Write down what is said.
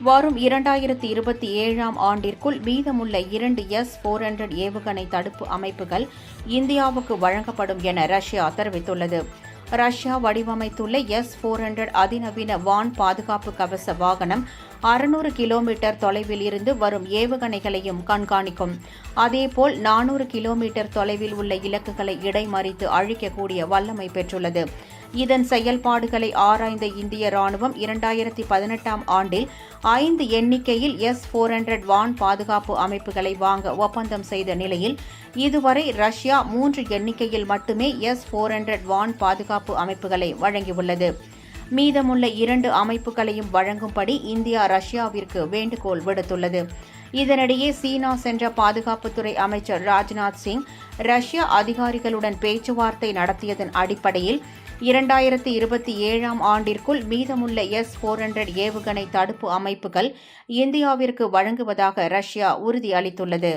வரும் 2027ஆம் ஆண்டிற்குள் மீதமுள்ள 2 S-400 ஏவுகணை தடுப்பு அமைப்புகள் இந்தியாவுக்கு வழங்கப்படும் என ரஷ்யா தெரிவித்துள்ளது. ரஷ்யா வடிவமைத்துள்ள S-400 அதிநவீன வான் பாதுகாப்பு கவச வாகனம் 600 கிலோமீட்டர் தொலைவில் இருந்து வரும் ஏவுகணைகளையும் கண்காணிக்கும். அதேபோல் 400 கிலோமீட்டர் தொலைவில் உள்ள இலக்குகளை இடைமறித்து அழிக்கக்கூடிய வல்லமை பெற்றுள்ளது. இதன் செயல்பாடுகளை ஆராய்ந்த இந்திய ராணுவம் 2018ஆம் ஆண்டில் 5 எண்ணிக்கையில் S-400 வான் பாதுகாப்பு அமைப்புகளை வாங்க ஒப்பந்தம் செய்த நிலையில் இதுவரை ரஷ்யா 3 எண்ணிக்கையில் மட்டுமே S-400 வான் பாதுகாப்பு அமைப்புகளை வழங்கியுள்ளது. மீதமுள்ள 2 அமைப்புகளையும் வழங்கும்படி இந்தியா ரஷ்யாவிற்கு வேண்டுகோள் விடுத்துள்ளது. இதனிடையே சீனா சென்ற பாதுகாப்புத்துறை அமைச்சர் ராஜ்நாத் சிங் ரஷ்ய அதிகாரிகளுடன் பேச்சுவார்த்தை நடத்தியதன் அடிப்படையில் 2027ஆம் ஆண்டிற்குள் மீதமுள்ள S-400 ஏவுகணை தடுப்பு அமைப்புகள் இந்தியாவிற்கு வழங்குவதாக ரஷ்யா உறுதியளித்துள்ளது.